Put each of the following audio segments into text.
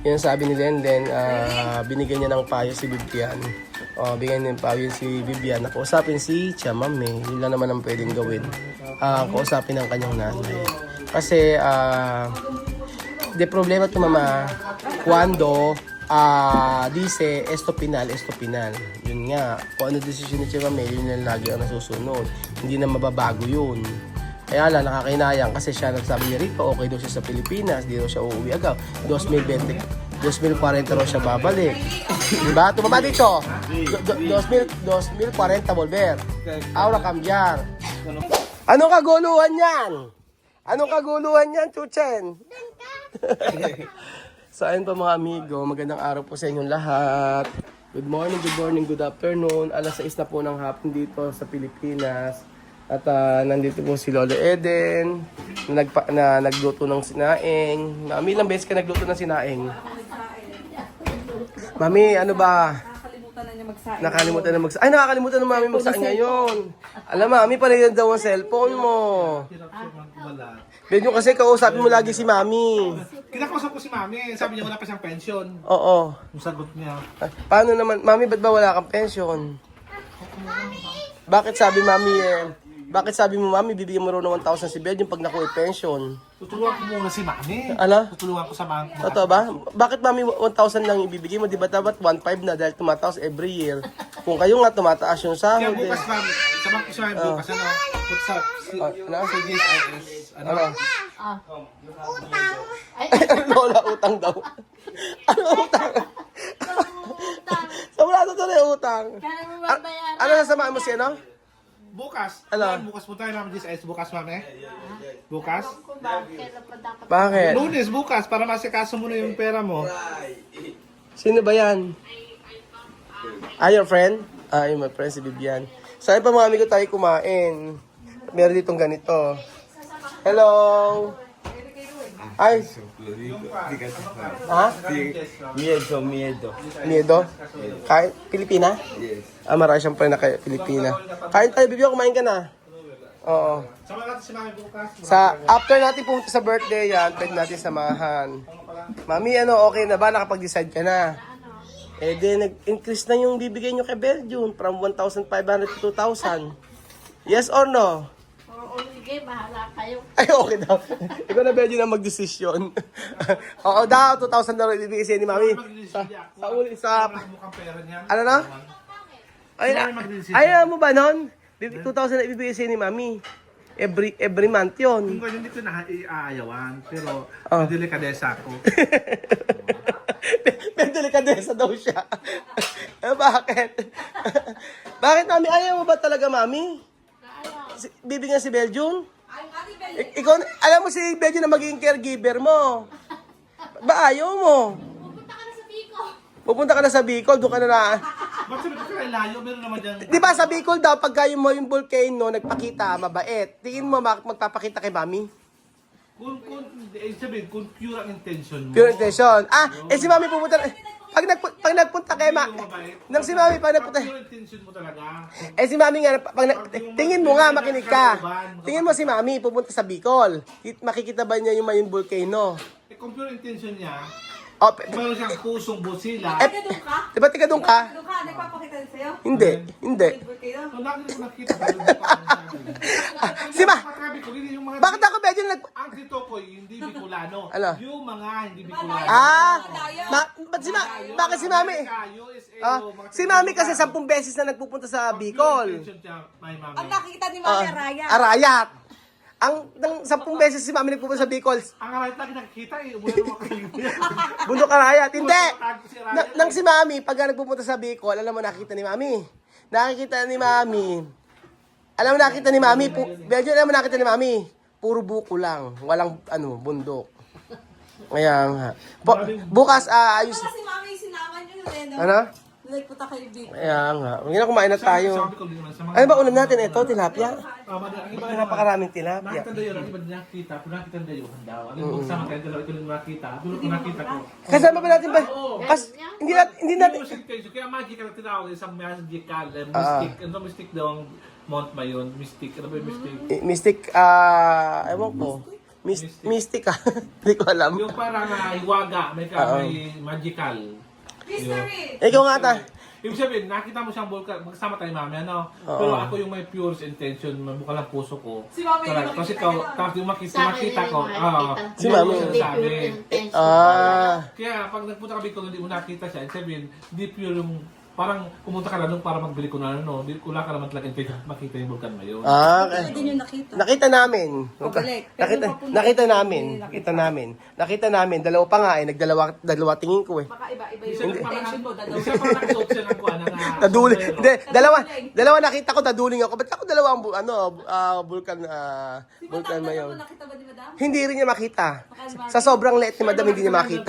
Yun sabi ni Lenden, binigyan niya ng payo si Bibian. Bigyan niya ng payo si Bibian na kausapin si Chamame. Yun lang naman ang pwedeng gawin. Kausapin ang kanyang nanay. Kasi, de problema to mama, cuando dice esto penal. Yun nga, kung ano desisyon ni Chamame, yun lang lagi ang nasusunod. Hindi na mababago yun. Kaya lang, nakakainayang kasi siya nagsabi ni Rico, okay daw siya sa Pilipinas, di daw siya uuwi agad. 2040 raw siya babalik. Diba? Tumama dito. 2040 volver. Ahora cambiar. Anong kaguluhan yan? Anong kaguluhan yan, Chuchen? So, ayun po mga amigo, magandang araw po sa inyong lahat. Good morning, good afternoon. Alas 6 na po ng hapon dito sa Pilipinas. At nandito po si Lolo Eden na nagluto ng sinaing. Mami, ilang beses ka nagluto ng sinaing? Mami, ano ba? Nakakalimutan na niya magsaing. Nakakalimutan na magsaing. Ay, nakakalimutan na mami magsaing ngayon. Alam, mami, pala yan daw ang cellphone mo. Benyo kasi kausapin mo lagi si mami. Kinakausap ko si mami. Sabi niya wala pa siyang pension. Oo. Yung sagot niya. Paano naman, mami, ba't ba wala kang pension? Bakit sabi mo, mami, bibigyan mo raw ng 1,000 si Bed yung pag nakuha pension? Tutulungan ko muna si mami. Ano? Tutulungan ko sa mami. Totoo ba? Bakit mami 1,000 lang ibibigay mo? Di ba dapat 1,500 na dahil tumataas every year? Kung kayo nga tumataas yung Kaya sahod bukas mami. Sa bank ko bukas ano? What's up? Ano? Sige. Ano? Lola, utang daw. Ano utang? Sa wala to na yung utang. Ano nasama mo si ano? Bukas. Ano? Bukas punta tayo namin bukas mami. Bukas? Bakit? Lunes bukas para masikaso mo na yung pera mo. Sino ba yan? Your friend? Yung my friend si Bibian. So ayun pa mga amigo tayo kumain. Meron ditong ganito. Hello! Ay! Ha? Miedo. Miedo? Kain? Pilipina? Yes. Marami siyang friend na kay Pilipina. Kain tayo, Bibian, kumain ka na. Oo. Sama natin si mami bukas. After natin pumunta sa birthday yan, pwede natin samahan. Mami, okay na ba? Nakapag-decide ka na? Nag-increase na yung bibigay nyo kay Belgium from 1,500 to 2,000. Yes or no? Oo, sige, bahala kayo. Ay, okay daw. Ikaw na Belgium na mag-desisyon. Oo daw, 2,000 na rin ibibigay siya ni Mami. Sa Mukhang pera niya. ano na? Ay, mo ba nun? 2,000 na ibibigay siya ni Mami. Every month yon. Kung ganyan dito na iaayawan, pero Oh. delikadesa ako. May delikadesa daw siya. Bakit? Bakit, Mami? Ayaw mo ba talaga, Mami? Bibigyan si Belgium? Ikaw, alam mo si Belgium na magiging caregiver mo. Ba ayaw mo? Pupunta ka na sa Bicol, doon ka na Ba't sabi ko kaya layo? Meron naman dyan. Di ba sa Bicol daw, pagka yung volcano, nagpakita, mabait. Tingin mo, magpapakita kay Mami? Kung sabihin, kung pure ang intention mo. Pure intention. Si Mami pupunta na. Pag nagpunta kay nang si Mami pag nagpunta. Pure intention mo talaga. Si Mami nga, tingin mo nga, makinig ka. Tingin mo si Mami, pupunta sa Bicol. Makikita ba niya yung may volcano? Kung pure intention niya, Oh, mayroon siyang pusong busila. di ba tiga doon ka? Ano ka? Nagpapakita rin sa'yo? Hindi. So, nakita ko. Sabi ko, yung mga... Bakit ako medyo Ang dito ko, hindi Bicolano. Ano? Yung mga hindi Bicolano. Bakit si Mami? Si Mami kasi 10 beses na nagpupunta sa Bicol. Ang nakikita ni Mami Araya. Arayat. Nang 10 beses si Mami nagpupunta sa Bicol. Ang aray lagi nakikita eh. Umulan mo kayo. Bundok Arayat. Hindi. Nang si Mami, pag nagpupunta sa Bicol, alam mo nakita ni Mami. Nakikita ni Mami. Alam mo nakita ni Mami. Belgium, alam mo nakita ni Mami. Puro buko lang. Walang bundok. Ngayon, bukas ayos. Kasi Mami, sinaman nyo yun. Ano? Nagpunta kayo dito. Kaya nga. Huwag na kumain na tayo. Ano ba ulam natin? Ito, tilapia. Napakaraming tilapia. Nakita dayo, iba nakita. Kung nakita dayo, handaw. Ano magsama kayo dalawa, ito lang nakita. Dulo ko nakita ko. Kasama ba natin ba? Hindi natin. Kaya magic ang tinawag, isang magical, mystic. Ano mystic daw ang Mount Mayon? Mystic. Ano ba yung mystic? Mystic, ewan ko. Mystic ah. Hindi ko alam. Yung parang hiwaga, may magical. Mystery! Ikaw nga ta. Ibig sabihin, nakita mo siyang vulkan, magkasama tayo mami, ano? Pero ako yung may purest intention, mabuka lang puso ko. Si Mami, Correct. hindi Kasi makita ikaw, ka. tapos yung Sa akin makita yun ko, yung nakikita. Si Mami. Hindi sabi. pure intention. Kaya pag nagpunta kami kung hindi mo nakita siya, ibig sabihin, hindi pure yung, parang pumunta ka lang doon para magbili ko na ano, hindi wala ka naman talaga intention makita yung vulkan ngayon. Hindi din yung nakita. Nakita namin. balik. Pero Nakita, nung papunta- nakita namin. Hindi Nakita namin. Nakita namin. Dalawa pa nga eh. Dalawa tingin ko eh. Baka iba Isa yung parang- intention mo. Isa parang nakasuot siya ng kuha ng Naduling. sombrero. Hindi, dalawa nakita ko, naduling ako. Ba't ako dalawang vulkan, Si vulkan Madam, mayon? nakita ba ni Madam? Hindi rin niya makita. Sa sobrang liit ni Madam, hindi niya makita.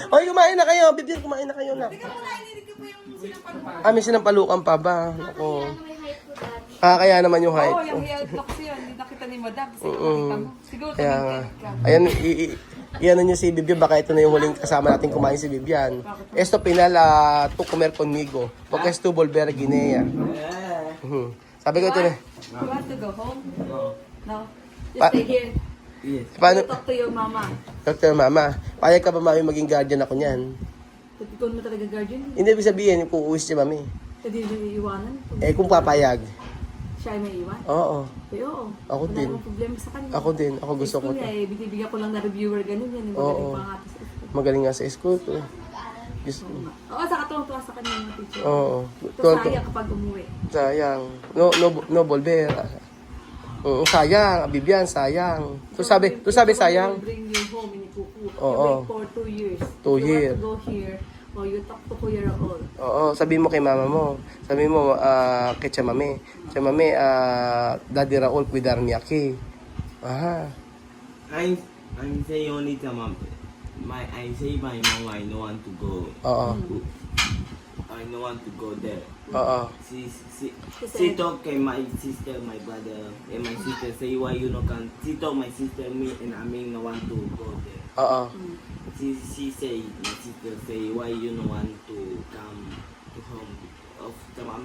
Oy, kumain na kayo. Bibir, kumain na kayo na. Teka muna, ininig ko po yung sinampal. May sinampalukan pa ba? Ako. May height ko dati. Kaya naman yung height. Oo, yung hair lock siya. Hindi nakita ni Madam. Kasi nakita mo. Siguro Kaya nga. tumingin ka. Ayan, iyan nyo si Vivian. Baka ito na yung huling kasama natin kumain si Vivian. Esto pinal to comer conmigo. Porque esto volver a Guinea. Sabi ko ito na. You want to go home? No? Just Pa- stay here. Yes. Paano, Talk to your mama. Dr. Mama, payag ka ba mami maging guardian ako niyan? At ikaw naman talaga guardian. Hindi ibig sabihin, kung uuwi si mami. Hindi mo iiwanan. Eh, kung papayag. Siya ay may iwan. Oo. Eh, oo. Ako Wala din. namang problema sa kanya. Ako din. Ako gusto ko School to. niya, eh, binibigyan ko lang na reviewer ganun yan. Yung Oo. magaling pa nga sa school. Magaling nga sa school to. Gusto. Oo, saka tuwa sa kanya yung teacher. Oo. Ito Tonto. sayang kapag umuwi. Sayang. No volver. Sayang. Vivian, sayang. Tu sabi sayang. Bring you home in Kuku. Oo. You wait for 2 years. 2 years. You want to go here. Or you talk to Kuya Raul. Oo, sabi mo kay mama mo. Sabi mo kay Chamame. Chamame, Daddy Raul, cuidar niya ki. Aha. I'm say only to mom. I say my mom I don't want to go. Oo. I don't want to go there. Oo. She talk to my sister, my brother, and my sister say why you no can. She talk my sister me and I mean no want to go there. Oo. She say my sister say why you no want to come to home. Of the my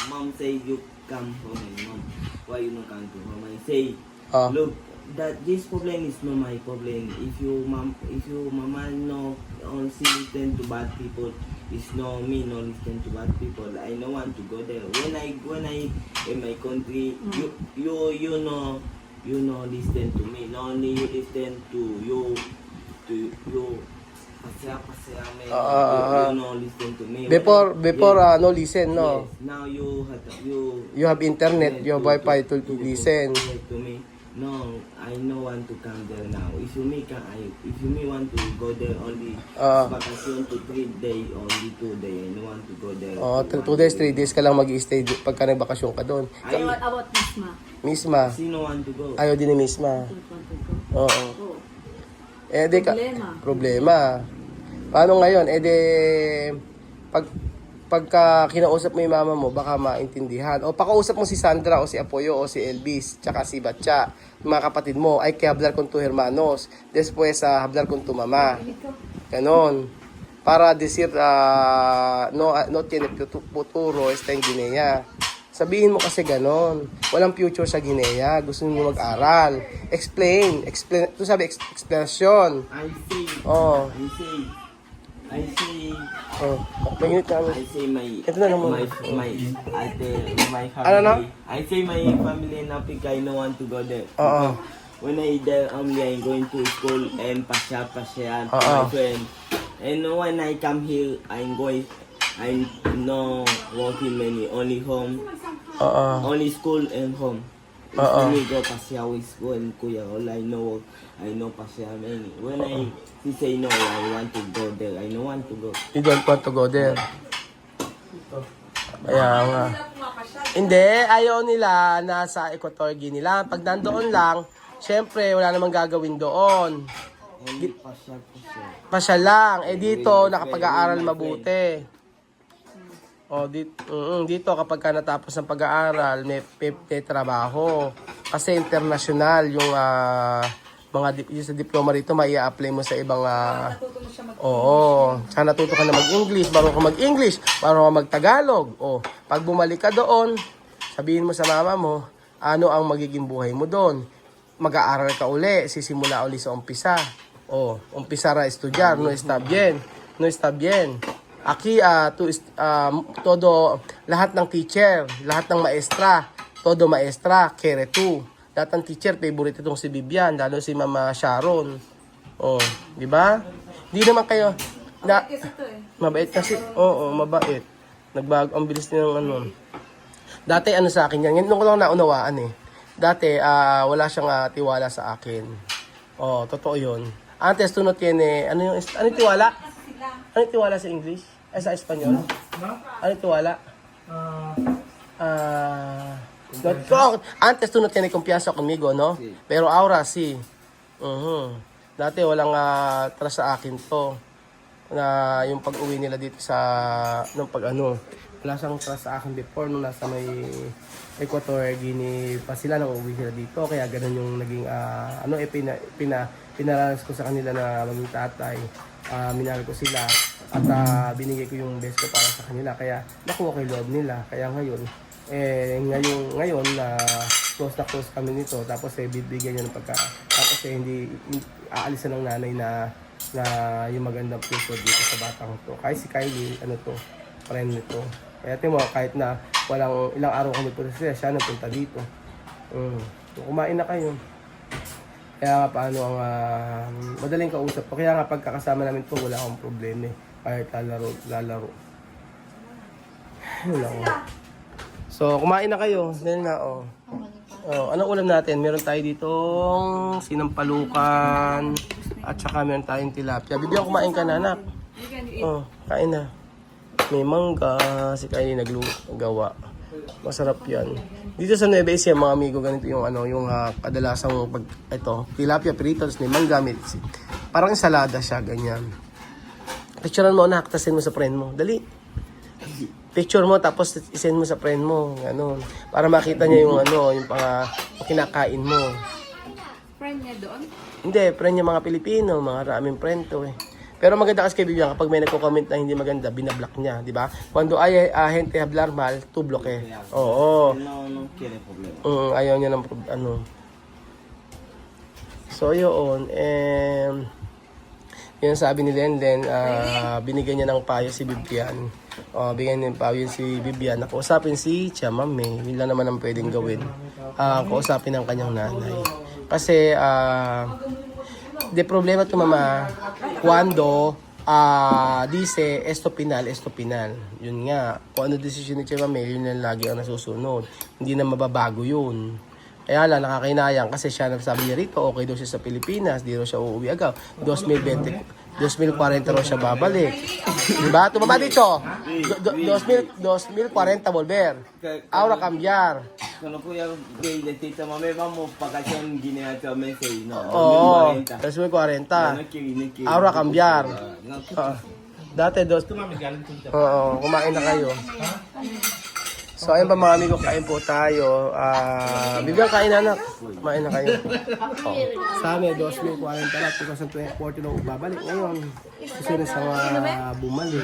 mom say you come home and mom why you no come to home. I say Ah. look that this problem is not my problem. If you mama no only listen to bad people, it's no me no listen to bad people. I no want to go there. When I in my country, you know listen to me. Not only you listen to you. Pasya me. You no listen to me. Before Yes. no listen, no. Yes. Now you You have internet, you have wifi to listen. to me. No, I no want to come there now. If you want to go there only vacation to 3 days, only 2 days. I no want to go there. Oh, 2 days, 3 days ka lang mag-i-stay pagka nagbakasyon ka doon. Hey, what about Misma? Misma, Sino want to go? ayaw din ni Misma. Don't want to go. Oo. Oh. Eh, di ka, Problema. problema. Paano ngayon? Eh, di, pagka kinausap mo yung mama mo, baka maintindihan. O pakausap mo si Sandra o si Apoyo o si Elvis, tsaka si Batcha, yung mga kapatid mo, ay que hablar con tu hermanos, después hablar con tu mamá. Ganon. Para decir, no tiene futuro, está en Guinea. Sabihin mo kasi ganon. Walang future sa Guinea. Gusto nyo mag-aral. Explain. Ito sabi, explanation. Oh. I say Oh. Maginit na I say my Ito na naman. my family. Ano na? I say my family in Africa. I don't want to go there. Oo. When I there only I'm going to school and pasya to Oo. my friend. And when I come here, I'm no working many. Only home, Oo. only school and home. If Oo. we go pasya with school and kuya, all I know pasya many. When she say no, I want to go there. I don't want to go. You don't want to go there. Kaya nga. Hindi, ayaw nila nasa Equatorial Guinea lang. Pag nandoon lang, syempre wala namang gagawin doon. Only pasya. Pasya lang. Eh dito, nakapag-aaral mabuti. O, dito kapag ka natapos ng pag-aaral, may trabaho. Kasi international yung yung sa diploma rito, mai apply mo sa ibang Natuto mo siya mag- oo. Saka natuto ka na mag-English, marunong ka mag-English, marunong ka mag-Tagalog. O, pag bumalik ka doon, sabihin mo sa mama mo, ano ang magiging buhay mo doon. Mag-aaral ka uli, sisimula uli sa umpisa. Umpisa ra estudyar, no está bien. No está bien. Aquí, todo, lahat ng teacher, lahat ng maestra, todo maestra, kere tu. Lahat ng teacher, favorite itong si Vivian, lalo si Mama Sharon. Di ba? Di naman kayo, Kasi ito eh. mabait kasi, mabait. Nagbago, ang bilis niya ng ano. Dati sa akin yan, nung ko lang naunawaan eh. Dati, wala siyang tiwala sa akin. Totoo yun. Antes tu no tiene, ano yung tiwala? Ano yung tiwala sa English? Ay, sa Espanyol? Ano yung tiwala? Antes tu no tiene confianza conmigo, no? Pero ahora sí. Dati walang trust sa akin to. Na yung pag-uwi nila dito sa, wala siyang trust sa akin before nung nasa may Equatorial Guinea pa sila nang uwi sila dito. Kaya ganun yung naging, pinaranas ko sa kanila na maging tatay. Minahal ko sila at binigay ko yung best ko para sa kanila. Kaya nakuha ko yung loob nila. Kaya ngayon, ngayon na close kami nito. Tapos bibigyan niya ng tapos hindi aalisan ng nanay na yung magandang future dito sa batang to. Kahit si Kylie, friend nito. Kaya mo, kahit na ilang araw kami punta siya nagpunta dito. Kumain na kayo. Kaya nga paano madaling kausap ko. Kaya nga pagkakasama namin po, wala akong problema eh. Kahit lalaro. Wala ko. So, kumain na kayo. Dahil na, anong ulam natin? Meron tayo ditong sinampalukan at saka meron tayong tilapia. Bibigyan, kumain ka na, anak. Kain na. May mangga, si Kylie naggawa. Masarap yan. Dito sa Nueva Ecija, mga amigo, ganito yung kadalasang tilapia fritos, may mangga, parang ensalada siya, ganyan. Picturean mo, anak, tasin mo sa friend mo. Dali. Picture mo, tapos isend mo sa friend mo, ganun. Para makita niya yung yung kinakain mo. Friend niya doon? Hindi, friend niya mga Pilipino, mga raming friend to eh. Pero maganda kasi kay Vivian, kapag may nagko-comment na hindi maganda, binablock niya, di ba? Cuando hay gente hablar mal, tu bloque. Oo. No quiere problema. Ayaw niya ng So, yun. Yun sabi ni Lenden, binigyan niya ng payo si Vivian. Bigyan niya ng payo si Vivian na kausapin si Chamame. Yun lang naman ang pwedeng gawin. Kausapin ang kanyang nanay. Kasi, de problema to mama cuando dice esto penal. Yun nga, kung ano desisyon ni Chamame, yun lang lagi ang nasusunod. Hindi na mababago yun. Kaya lang, nakakainayang kasi siya sabi niya rito, okay daw siya sa Pilipinas, di raw siya uuwi agad. 2040 raw siya babalik. Diba? Tumama dito. 2040 volver. Ahora cambiar. Cuando fui a Tita Mame, vamos vacación Guinea Meses, no, Oo, 2040. 2040. Ahora cambiar. Dati Mami, galing po dyan. kumain na kayo. So ayun pa mga amigo, kain po tayo. Bibigyan kain na, anak. Kumain na kayo. Sa amin, 2040 lang, 2040 na babalik. Ngayon, susunod sa bumalik.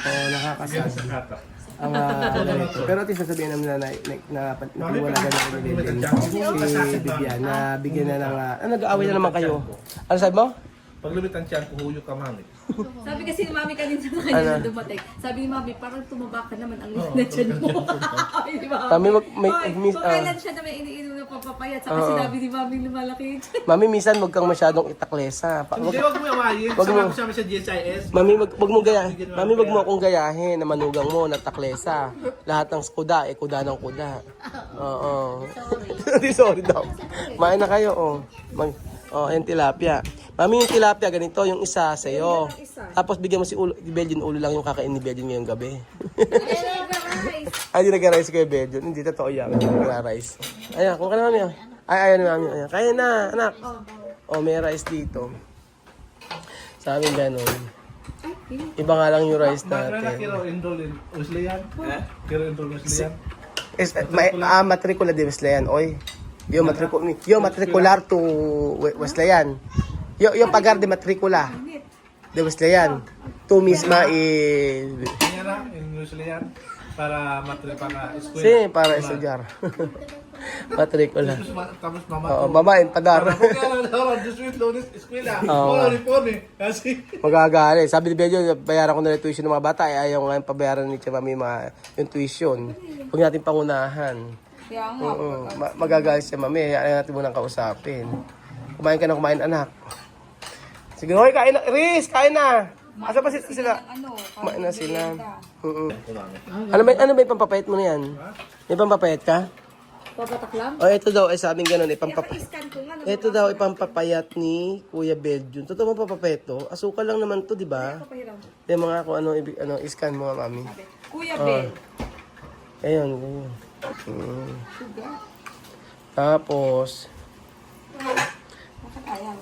Nakakasad. Pero at least sasabihin namin na paliwanagan namin si Vivian na bigyan na ng... nag-aaway na naman kayo. Ano sabi mo? Pag lumitan siya, kuhuyo ka, mami. Sabi kasi ni Mami kanina sa kanya na dumating. Sabi ni Mami, parang tumaba ka naman ang na dyan mo. Di ba? Mami, kung kailan siya na may iniinom na papapayat, saka sinabi ni Mami lumalaki. Mami, minsan wag kang masyadong itaklesa. Hindi, wag mo yawayin. Sama ko siya sa GSIS. Mami, wag mo gayahin. Mami, wag mo akong gayahin na manugang mo na taklesa. Lahat ng kuda, kuda ng kuda. Oo. Sorry daw. Main na kayo, yung tilapia. Mami, yung tilapia, ganito, yung isa sa'yo. Tapos bigyan mo si Belgian, ulo lang yung kakain ni Belgian ngayong gabi. Ay, di nag-rice kayo, Belgian. Hindi, totoo yan. Hindi nag-rice. Ayan, kung ka na, Mami. Ayaw ni Mami. Ayan. Kaya na, anak. May rice dito. Sa amin, gano'n. Iba nga lang yung rice natin. Kiro enroll in Wesleyan? Kiro enroll in Wesleyan? Matricula de Wesleyan, oy. Yo matricular to Wesleyan. Yo pagar de matricula de Wesleyan. Tu misma Kanya na, in Wesleyan? Para para eskwela. Sí, para estudyar. Matrikula. Tapos mama. Oo, babae, padar. Para kung kailan na oras, this week, lunes, eskwela. Oo. Wala rin po eh. Kasi, Magagali. Sabi ni Benjo, bayaran ko na yung tuition ng mga bata. Ayaw nga yung pabayaran ni Tia Mami yung tuition. Huwag natin pangunahan. Kaya nga. Oo, magagalit si Mami. Ayaw natin munang kausapin. Kumain ka na, kumain anak. Sige, hoy, kain na. Riz, kain na. Asa pa sila? Ano, Kumain na sila. Ano ba yung pampapayat mo na yan? May pampapayat ka? Papatak lang? O, ito daw, ay sabing ganun, Scan ko nga. ito daw, ipampapayat ni Kuya Belgium. Totoo mo papapayat to? Asukal lang naman to, di ba? Papahiram. Yung mga kung ano, iscan mo, mami. Kuya Bel. Ayun, ganyan. Mm. Sugar. Tapos, Bakit ayaw?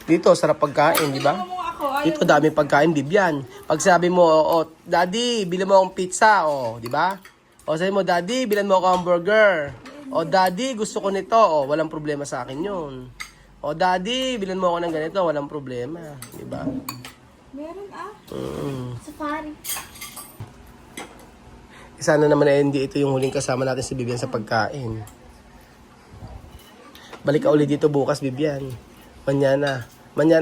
dito, sarap pagkain, di ba? Tingnan mo nga ako. Ayaw. Dito, daming pagkain, Bibian. Pag sabi mo, Daddy, bilan mo akong pizza, di ba? O sabi mo, Daddy, bilan mo ako hamburger. O Daddy, gusto ko nito, walang problema sa akin yun. O Daddy, bilan mo ako ng ganito, walang problema, di ba? Meron Safari. Sana naman ay hindi ito yung huling kasama natin si Bibian sa pagkain. Balik ka ulit dito bukas, Bibian.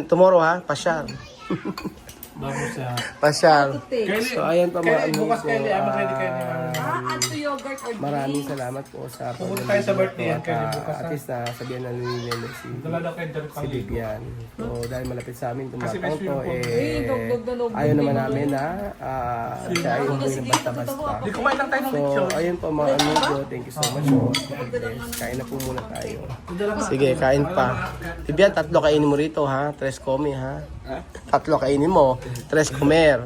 Tomorrow ha, pasyal. bago sa... Pasyal. Take. So ayan pa mga amigo. Bukas Kylie, ready kayo ni Add to yogurt or Maraming drinks. salamat po sa Pupunta tayo sa birthday yan, at, Kylie, bukas, at ha? least na sabihan na ni Nene Dala daw kayo dyan si Bibian. So dahil malapit sa amin Kasi may tumatang to, swimming pool. Dugdug na loob. ayaw naman namin na siya ay umuwi ng basta-basta. Di kumain lang tayo ng So, lechon. ayun po mga amigo. Thank you so much po. Kain na po muna tayo. Sige, kain pa. Bibian, 3 kainin mo rito ha. 3 come ha. 3 kainin mo. 3 comer.